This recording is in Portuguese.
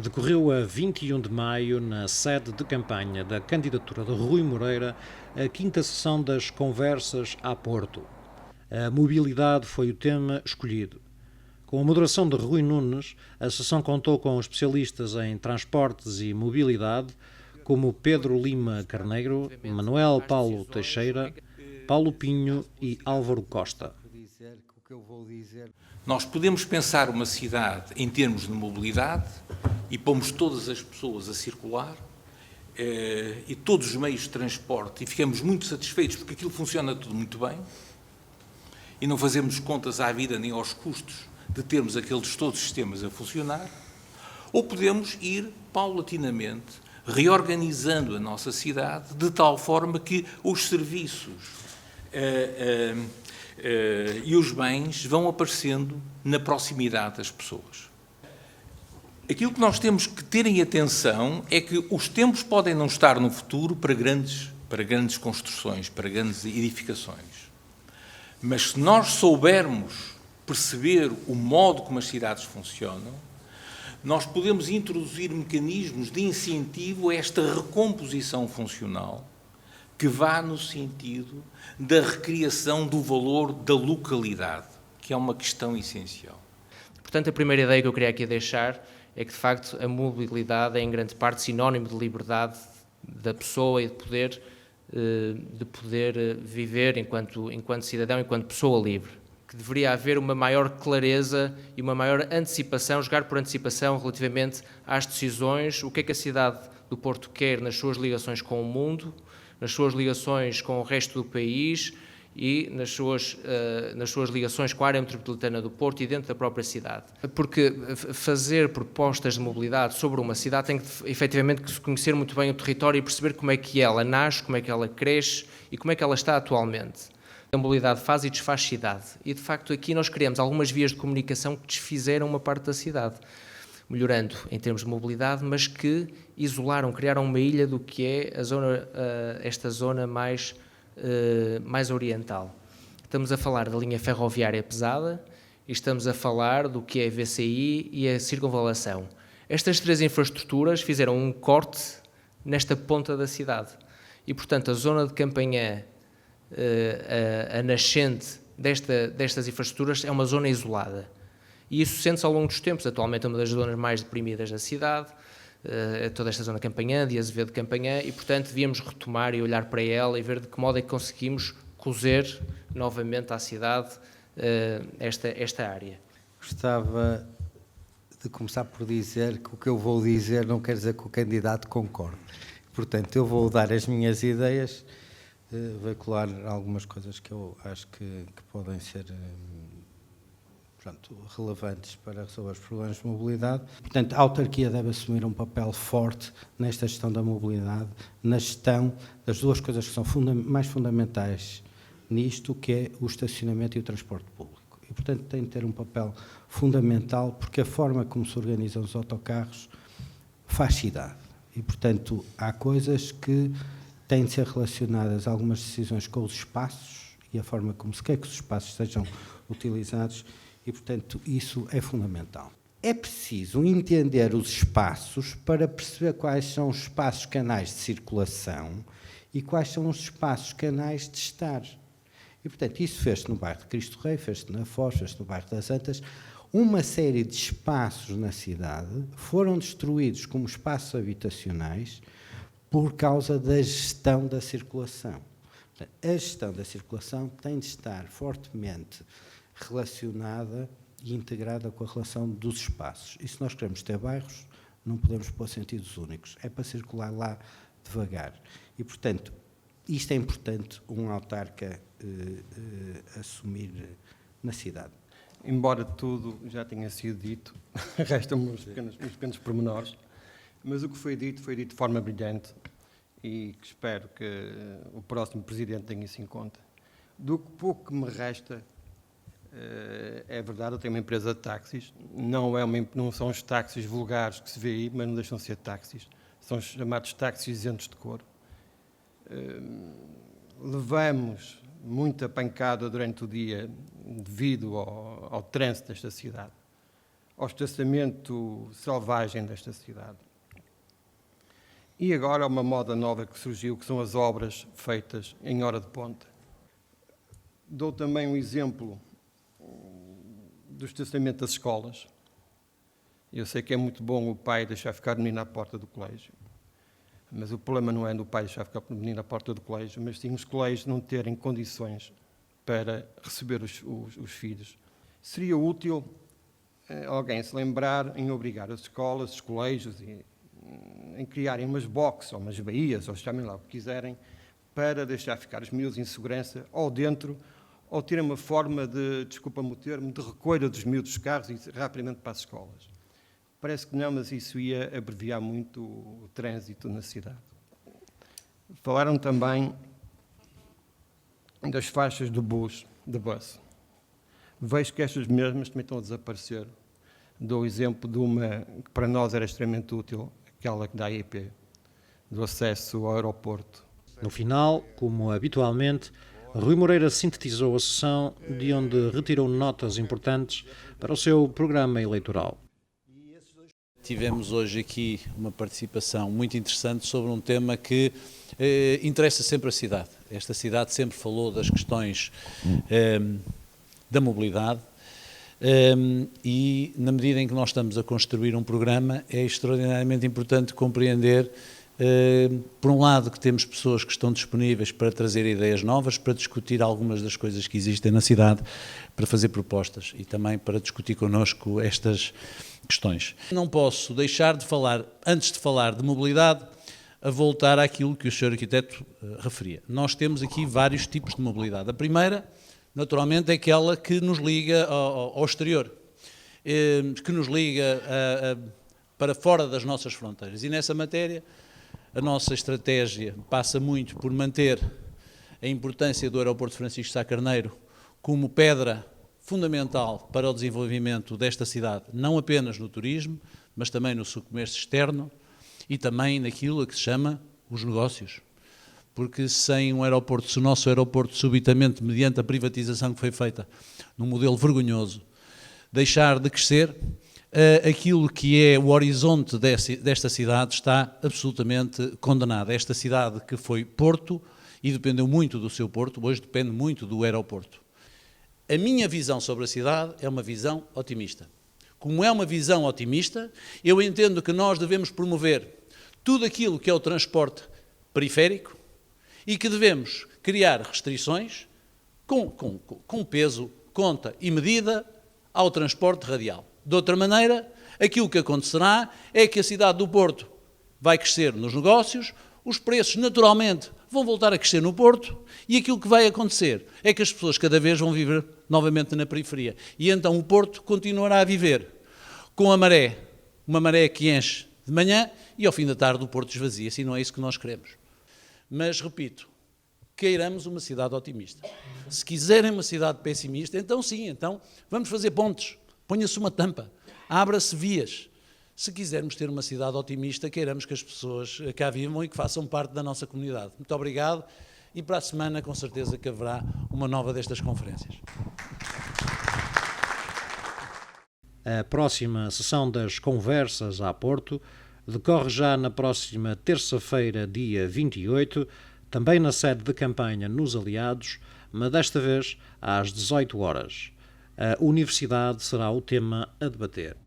Decorreu a 21 de maio, na sede de campanha da candidatura de Rui Moreira, a quinta sessão das Conversas a Porto. A mobilidade foi o tema escolhido. Com a moderação de Rui Nunes, a sessão contou com especialistas em transportes e mobilidade, como Pedro Lima Carneiro, Manuel Paulo Teixeira, Paulo Pinho e Álvaro Costa. Nós podemos pensar uma cidade em termos de mobilidade e pomos todas as pessoas a circular e todos os meios de transporte e ficamos muito satisfeitos porque aquilo funciona tudo muito bem e não fazemos contas à vida nem aos custos de termos aqueles todos os sistemas a funcionar, ou podemos ir paulatinamente reorganizando a nossa cidade de tal forma que os serviços e os bens vão aparecendo na proximidade das pessoas. Aquilo que nós temos que ter em atenção é que os tempos podem não estar no futuro para grandes construções, para grandes edificações. Mas se nós soubermos perceber o modo como as cidades funcionam, nós podemos introduzir mecanismos de incentivo a esta recomposição funcional que vá no sentido da recriação do valor da localidade, que é uma questão essencial. Portanto, a primeira ideia que eu queria aqui deixar é que, de facto, a mobilidade é, em grande parte, sinónimo de liberdade da pessoa e de poder viver enquanto cidadão, enquanto pessoa livre. Que deveria haver uma maior clareza e uma maior antecipação, jogar por antecipação relativamente às decisões, o que é que a cidade do Porto quer nas suas ligações com o mundo, nas suas ligações com o resto do país e nas suas ligações com a área metropolitana do Porto e dentro da própria cidade. Porque fazer propostas de mobilidade sobre uma cidade tem que, efetivamente, que se conhecer muito bem o território e perceber como é que ela nasce, como é que ela cresce e como é que ela está atualmente. A mobilidade faz e desfaz cidade e, de facto, aqui nós criamos algumas vias de comunicação que desfizeram uma parte da cidade, melhorando em termos de mobilidade, mas que isolaram, criaram uma ilha do que é esta zona mais oriental. Estamos a falar da linha ferroviária pesada e estamos a falar do que é a VCI e a circunvalação. Estas três infraestruturas fizeram um corte nesta ponta da cidade e, portanto, a zona de Campanhã, a nascente destas infraestruturas, é uma zona isolada. E isso sente-se ao longo dos tempos. Atualmente é uma das zonas mais deprimidas da cidade, toda esta zona de Campanhã, de Azevedo de Campanhã, e, portanto, devíamos retomar e olhar para ela e ver de que modo é que conseguimos cozer novamente à cidade esta área. Gostava de começar por dizer que o que eu vou dizer não quer dizer que o candidato concorde. Portanto, eu vou dar as minhas ideias, veicular algumas coisas que eu acho que podem ser relevantes para resolver os problemas de mobilidade. Portanto, a autarquia deve assumir um papel forte nesta gestão da mobilidade, na gestão das duas coisas que são mais fundamentais nisto, que é o estacionamento e o transporte público. E, portanto, tem de ter um papel fundamental, porque a forma como se organizam os autocarros faz cidade. E, portanto, há coisas que têm de ser relacionadas a algumas decisões com os espaços e a forma como se quer que os espaços sejam utilizados e, portanto, isso é fundamental. É preciso entender os espaços para perceber quais são os espaços canais de circulação e quais são os espaços canais de estar. E, portanto, isso fez-se no bairro de Cristo Rei, fez-se na Foz, fez-se no bairro das Antas. Uma série de espaços na cidade foram destruídos como espaços habitacionais por causa da gestão da circulação. A gestão da circulação tem de estar fortemente relacionada e integrada com a relação dos espaços. E se nós queremos ter bairros, não podemos pôr sentidos únicos. É para circular lá devagar. E, portanto, isto é importante um autarca assumir na cidade. Embora tudo já tenha sido dito, restam-me uns pequenos pormenores, mas o que foi dito de forma brilhante e que espero que o próximo Presidente tenha isso em conta. Do pouco que me resta, é verdade, eu tenho uma empresa de táxis, não são os táxis vulgares que se vê aí, mas não deixam de ser táxis, são os chamados táxis isentos de cor. Levamos muita pancada durante o dia devido ao trânsito desta cidade. ao estacionamento selvagem desta cidade. E agora uma moda nova que surgiu, que são as obras feitas em hora de ponta. Dou também um exemplo do estacionamento das escolas. Eu sei que é muito bom o pai deixar ficar o menino à porta do colégio, mas o problema não é do pai deixar ficar o menino à porta do colégio, mas sim os colégios não terem condições para receber os filhos. Seria útil alguém se lembrar em obrigar as escolas, os colégios, em criarem umas boxes, ou umas baías, ou chamem lá o que quiserem, para deixar ficar os miúdos em segurança, ou dentro, ou terem uma forma de, desculpa-me o termo, de recolha dos miúdos dos carros e rapidamente para as escolas. Parece que não, mas isso ia abreviar muito o trânsito na cidade. Falaram também das faixas do bus. Vejo que estas mesmas também estão a desaparecer. Dou o exemplo de uma que para nós era extremamente útil, aquela da AEP, do acesso ao aeroporto. No final, como habitualmente, Rui Moreira sintetizou a sessão, de onde retirou notas importantes para o seu programa eleitoral. Tivemos hoje aqui uma participação muito interessante sobre um tema que interessa sempre a cidade. Esta cidade sempre falou das questões da mobilidade e, na medida em que nós estamos a construir um programa, é extraordinariamente importante compreender, por um lado, que temos pessoas que estão disponíveis para trazer ideias novas, para discutir algumas das coisas que existem na cidade, para fazer propostas e também para discutir connosco estas questões. Não posso deixar de falar, antes de falar de mobilidade, a voltar àquilo que o Sr. Arquiteto referia. Nós temos aqui vários tipos de mobilidade. A primeira, naturalmente, é aquela que nos liga ao exterior, que nos liga para fora das nossas fronteiras. E nessa matéria, a nossa estratégia passa muito por manter a importância do aeroporto Francisco Sá Carneiro como pedra fundamental para o desenvolvimento desta cidade, não apenas no turismo, mas também no seu comércio externo e também naquilo a que se chama os negócios. Porque sem um aeroporto, se o nosso aeroporto subitamente, mediante a privatização que foi feita num modelo vergonhoso, deixar de crescer, aquilo que é o horizonte desta cidade está absolutamente condenado. Esta cidade que foi porto e dependeu muito do seu porto, hoje depende muito do aeroporto. A minha visão sobre a cidade é uma visão otimista. Como é uma visão otimista, eu entendo que nós devemos promover tudo aquilo que é o transporte periférico e que devemos criar restrições com peso, conta e medida ao transporte radial. De outra maneira, aquilo que acontecerá é que a cidade do Porto vai crescer nos negócios, os preços naturalmente vão voltar a crescer no Porto e aquilo que vai acontecer é que as pessoas cada vez vão viver novamente na periferia. E então o Porto continuará a viver com a maré, uma maré que enche de manhã e ao fim da tarde o Porto esvazia-se, e não é isso que nós queremos. Mas, repito, queiramos uma cidade otimista. Se quiserem uma cidade pessimista, então sim, então vamos fazer pontes, ponha-se uma tampa, abra-se vias. Se quisermos ter uma cidade otimista, queiramos que as pessoas cá vivam e que façam parte da nossa comunidade. Muito obrigado e para a semana com certeza que haverá uma nova destas conferências. A próxima sessão das Conversas a Porto decorre já na próxima terça-feira, dia 28, também na sede de campanha nos Aliados, mas desta vez às 18 horas. A universidade será o tema a debater.